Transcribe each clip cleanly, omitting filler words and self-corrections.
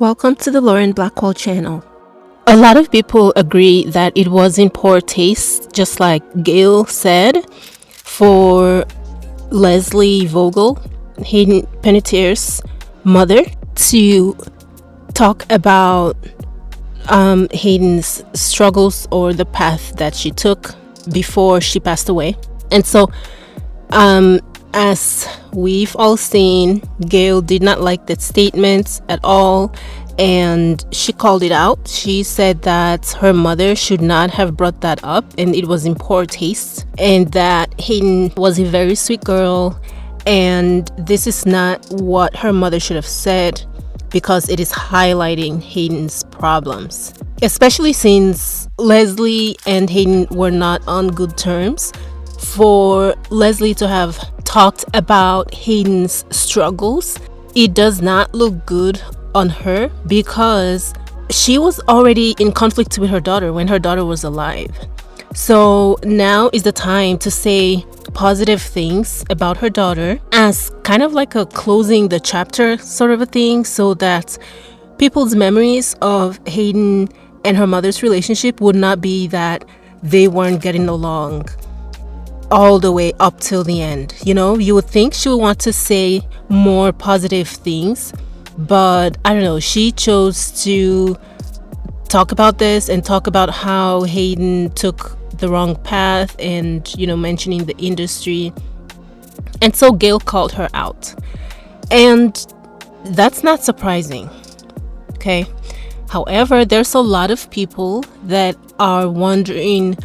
Welcome to the Lauren Blackwell channel. A lot of people agree that it was in poor taste, just like Gayle said, for Leslie Vogel, Hayden Panettiere's mother, to talk about Hayden's struggles or the path that she took before she passed away. And so, as we've all seen, Gayle did not like that statement at all, and she called it out. She said that her mother should not have brought that up, and it was in poor taste, and that Hayden was a very sweet girl, and this is not what her mother should have said, because it is highlighting Hayden's problems, especially since Leslie and Hayden were not on good terms. For Leslie to have talked about Hayden's struggles, it does not look good on her, because she was already in conflict with her daughter when her daughter was alive. So now is the time to say positive things about her daughter, as kind of like a closing the chapter sort of a thing, so that people's memories of Hayden and her mother's relationship would not be that they weren't getting along all the way up till the end. You know, you would think she would want to say more positive things, but I don't know, she chose to talk about this and talk about how Hayden took the wrong path, and, you know, mentioning the industry. And so Gayle called her out, and that's not surprising, okay? However, there's a lot of people that are wondering,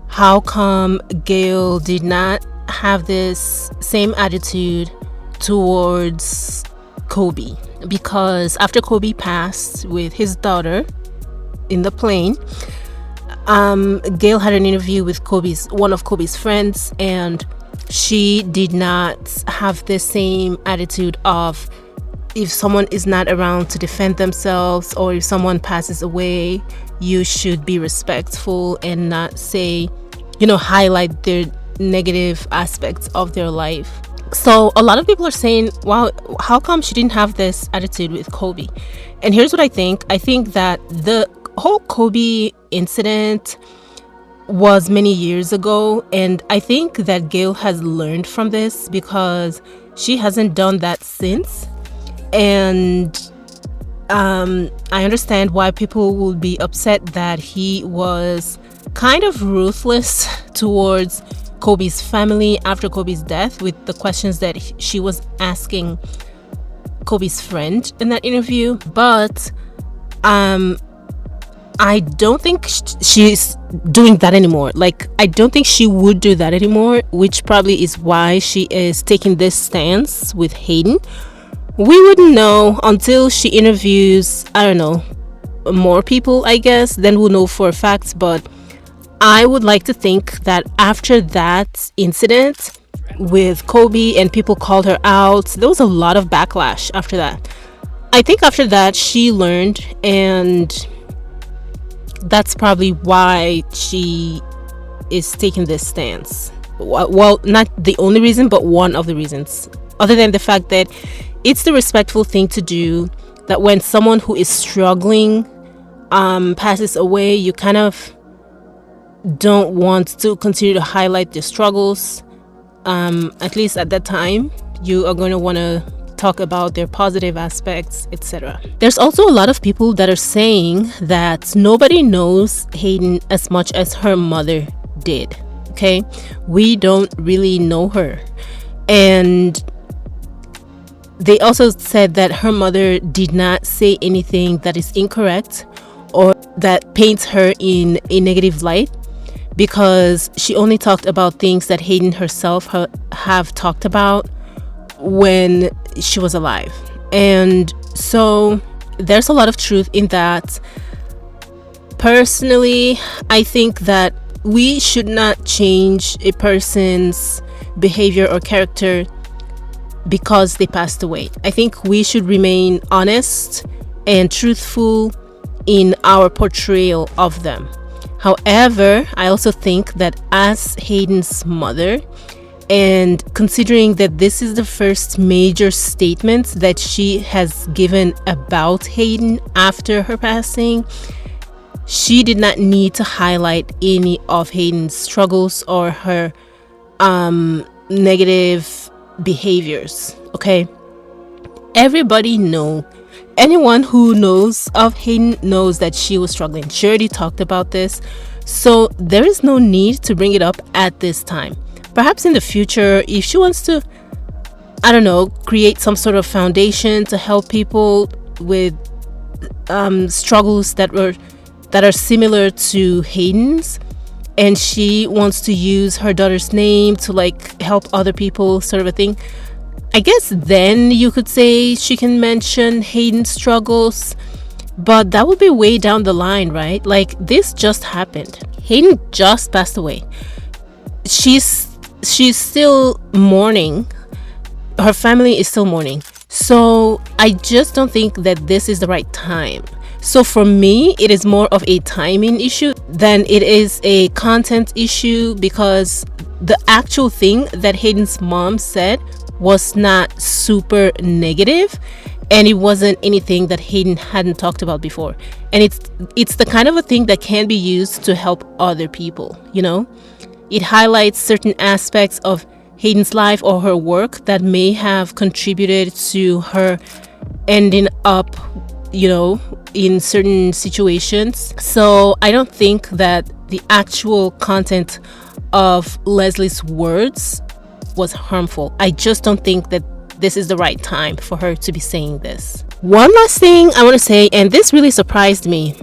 how come Gayle did not have this same attitude towards Kobe? Because after Kobe passed with his daughter in the plane, Gayle had an interview with one of Kobe's friends, and she did not have the same attitude of, if someone is not around to defend themselves, or if someone passes away, you should be respectful and not say, you know, highlight their negative aspects of their life. So a lot of people are saying, wow, how come she didn't have this attitude with Kobe? And here's what I think. I think that the whole Kobe incident was many years ago, and I think that Gayle has learned from this, because she hasn't done that since. And I understand why people would be upset that he was kind of ruthless towards Kobe's family after Kobe's death, with the questions that she was asking Kobe's friend in that interview. But I don't think she's doing that anymore. Like, I don't think she would do that anymore, which probably is why she is taking this stance with Hayden. We wouldn't know until she interviews, I don't know, more people, I guess. Then we'll know for a fact. But I would like to think that after that incident with Kobe and people called her out, there was a lot of backlash after that. I think after that she learned, and that's probably why she is taking this stance. Well, not the only reason, but one of the reasons, other than the fact that it's the respectful thing to do, that when someone who is struggling passes away, you kind of don't want to continue to highlight their struggles. At least at that time, you are going to want to talk about their positive aspects, etc. There's also a lot of people that are saying that nobody knows Hayden as much as her mother did. Okay, we don't really know her. And they also said that her mother did not say anything that is incorrect or that paints her in a negative light, because she only talked about things that Hayden herself have talked about when she was alive. And so there's a lot of truth in that. Personally, I think that we should not change a person's behavior or character because they passed away. I think we should remain honest and truthful in our portrayal of them. However, I also think that as Hayden's mother, And considering that this is the first major statement that she has given about Hayden after her passing, she did not need to highlight any of Hayden's struggles or her negative behaviors. Okay, everybody know, anyone who knows of Hayden knows that she was struggling. She already talked about this, so there is no need to bring it up at this time. Perhaps in the future, if she wants to, I don't know, create some sort of foundation to help people with struggles that are similar to Hayden's, and she wants to use her daughter's name to like help other people, sort of a thing, I guess then you could say she can mention Hayden's struggles, but that would be way down the line, right? Like, this just happened. Hayden just passed away. She's still mourning. Her family is still mourning. So I just don't think that this is the right time. So for me, it is more of a timing issue than it is a content issue, because the actual thing that Hayden's mom said was not super negative, and it wasn't anything that Hayden hadn't talked about before. And it's the kind of a thing that can be used to help other people, you know? It highlights certain aspects of Hayden's life or her work that may have contributed to her ending up, you know, in certain situations. So I don't think that the actual content of Leslie's words was harmful. I just don't think that this is the right time for her to be saying this. One last thing I want to say, and this really surprised me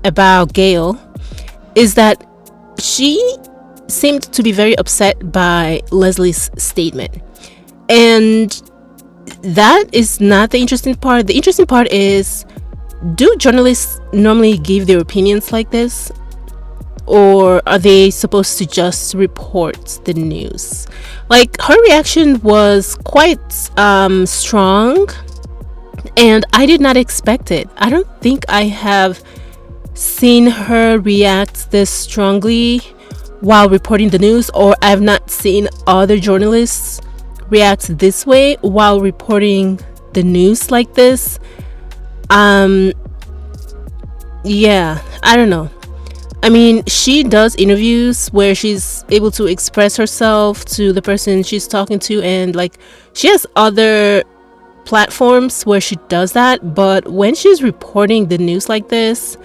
about Gayle, is that she seemed to be very upset by Leslie's statement. And that is not the interesting part. The interesting part is, do journalists normally give their opinions like this? Or are they supposed to just report the news? Like, her reaction was quite strong, and I did not expect it. I don't think I have seen her react this strongly while reporting the news, or I've not seen other journalists react this way while reporting the news like this. Yeah, I don't know. I mean, she does interviews where she's able to express herself to the person she's talking to, and like, she has other platforms where she does that. But when she's reporting the news like this,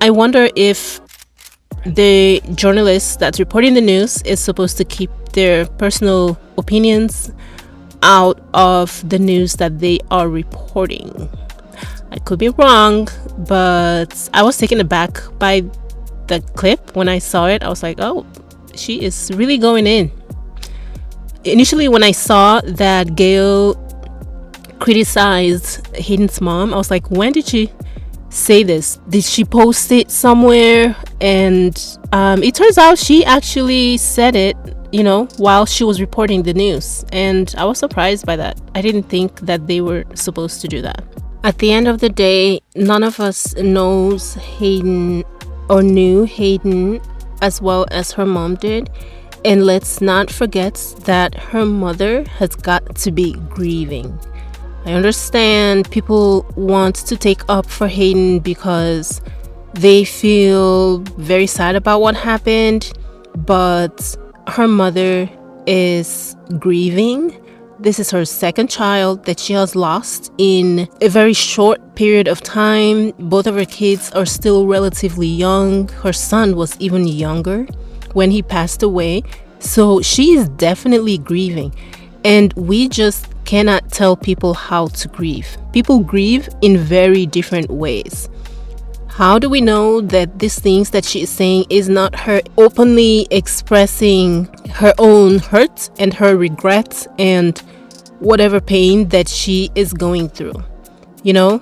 I wonder if the journalist that's reporting the news is supposed to keep their personal opinions out of the news that they are reporting. I could be wrong, but I was taken aback by the clip when I saw it. I was like, oh, she is really going in. Initially, when I saw that Gayle criticized Hayden's mom, I was like, when did she say this? Did she post it somewhere? And it turns out she actually said it, you know, while she was reporting the news. And I was surprised by that. I didn't think that they were supposed to do that. At the end of the day, none of us knows Hayden or knew Hayden as well as her mom did. And let's not forget that her mother has got to be grieving. I understand people want to take up for Hayden because they feel very sad about what happened, but her mother is grieving. This is her second child that she has lost in a very short period of time. Both of her kids are still relatively young. Her son was even younger when he passed away. So she is definitely grieving. And we just cannot tell people how to grieve. People grieve in very different ways. How do we know that these things that she is saying is not her openly expressing her own hurt and her regrets and whatever pain that she is going through, you know?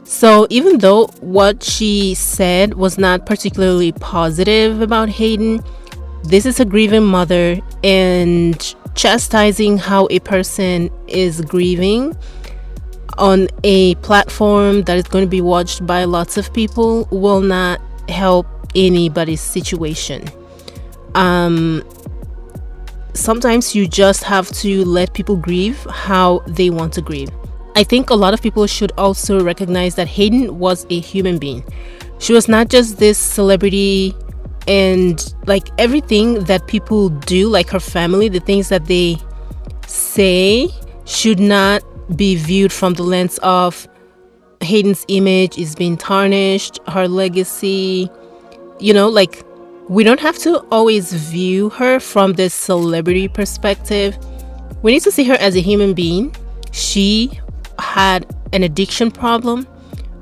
So even though what she said was not particularly positive about Hayden, this is a grieving mother, and chastising how a person is grieving on a platform that is going to be watched by lots of people will not help anybody's situation. sometimes you just have to let people grieve how they want to grieve. I think a lot of people should also recognize that Hayden was a human being. She was not just this celebrity, and like everything that people do, like her family, the things that they say should not be viewed from the lens of Hayden's image is being tarnished, her legacy. Like, we don't have to always view her from this celebrity perspective. We need to see her as a human being. She had an addiction problem.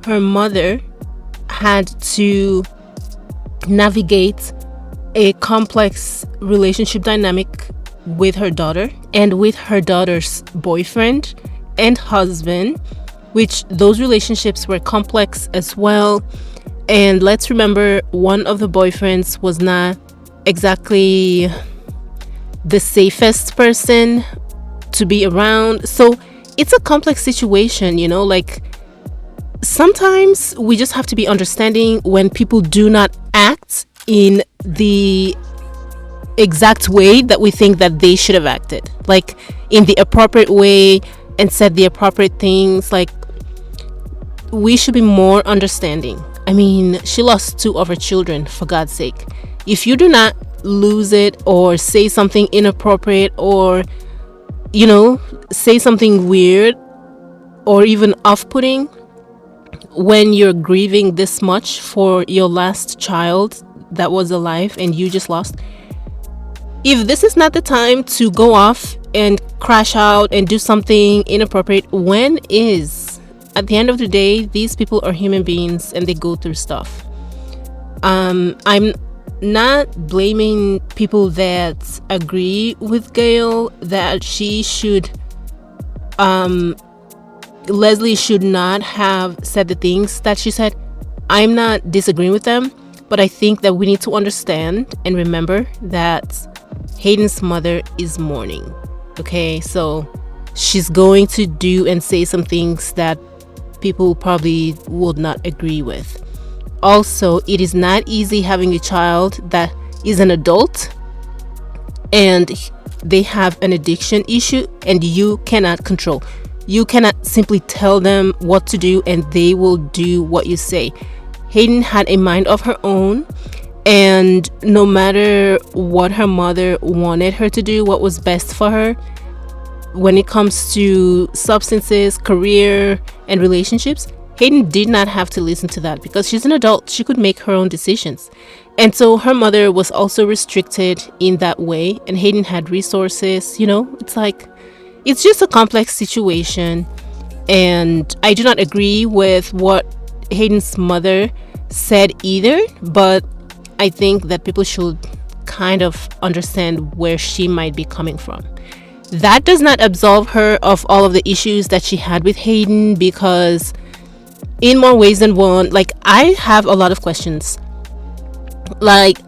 Her mother had to navigate a complex relationship dynamic with her daughter and with her daughter's boyfriend and husband, which those relationships were complex as well. And let's remember, one of the boyfriends was not exactly the safest person to be around. So it's a complex situation, like sometimes we just have to be understanding when people do not act in the exact way that we think that they should have acted, like in the appropriate way and said the appropriate things. Like, we should be more understanding. I mean, she lost 2 of her children, for God's sake. If you do not lose it or say something inappropriate or, say something weird or even off-putting when you're grieving this much for your last child that was alive and you just lost, if this is not the time to go off and crash out and do something inappropriate, when is? At the end of the day, these people are human beings and they go through stuff. I'm not blaming people that agree with Gayle that she should, Leslie should not have said the things that she said. I'm not disagreeing with them, but I think that we need to understand and remember that Hayden's mother is mourning. Okay, so she's going to do and say some things that people probably would not agree with. Also, it is not easy having a child that is an adult and they have an addiction issue and you cannot control. You cannot simply tell them what to do and they will do what you say. Hayden had a mind of her own, and no matter what her mother wanted her to do, what was best for her, when it comes to substances, career, and relationships, Hayden did not have to listen to that because she's an adult. She could make her own decisions. And so her mother was also restricted in that way, and Hayden had resources. It's like, it's just a complex situation. And I do not agree with what Hayden's mother said either, but I think that people should kind of understand where she might be coming from. That does not absolve her of all of the issues that she had with Hayden, because in more ways than one, like, I have a lot of questions. Like,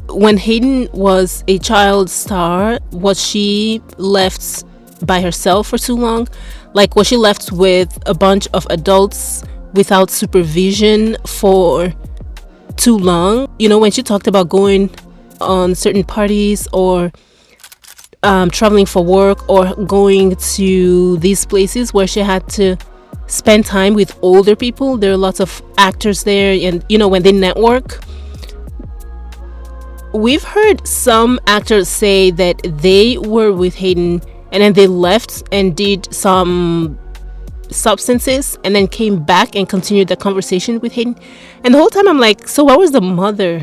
when Hayden was a child star, was she left by herself for too long? Like, was she left with a bunch of adults without supervision for too long? When she talked about going on certain parties or traveling for work or going to these places where she had to spend time with older people, there are lots of actors there, and when they network, we've heard some actors say that they were with Hayden and then they left and did some substances and then came back and continued the conversation with Hayden. And the whole time I'm like, so where was the mother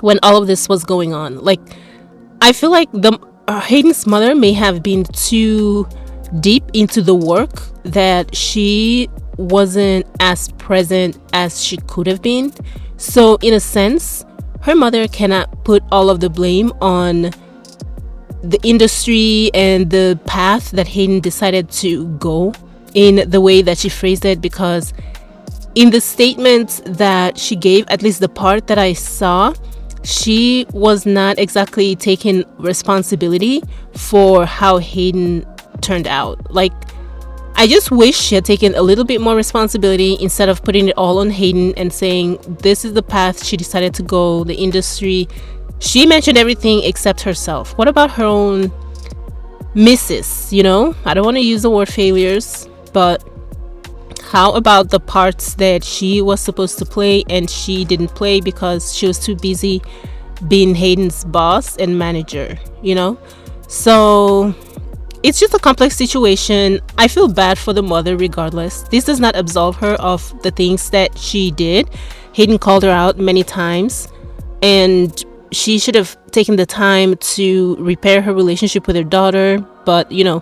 when all of this was going on? Like, I feel like Hayden's mother may have been too deep into the work that she wasn't as present as she could have been. So in a sense, her mother cannot put all of the blame on the industry and the path that Hayden decided to go in the way that she phrased it, because in the statements that she gave, at least the part that I saw, she was not exactly taking responsibility for how Hayden turned out. Like, I just wish she had taken a little bit more responsibility instead of putting it all on Hayden and saying this is the path she decided to go, the industry She mentioned everything except herself. What about her own misses? You know, I don't want to use the word failures, but how about the parts that she was supposed to play and she didn't play because she was too busy being Hayden's boss and manager, you know? So it's just a complex situation. I feel bad for the mother regardless. This does not absolve her of the things that she did. Hayden called her out many times, and she should have taken the time to repair her relationship with her daughter. But, you know,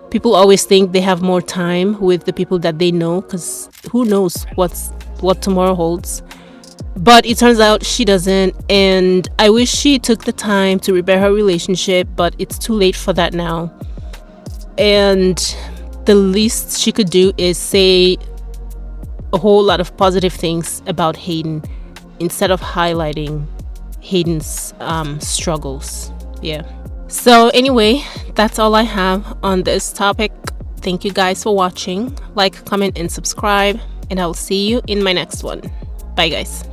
people always think they have more time with the people that they know, because who knows what tomorrow holds. But it turns out she doesn't, and I wish she took the time to repair her relationship, but it's too late for that now. And the least she could do is say a whole lot of positive things about Hayden instead of highlighting Hayden's struggles. Yeah. So anyway, that's all I have on this topic. Thank you guys for watching. Like, comment, and subscribe, and I'll see you in my next one. Bye guys.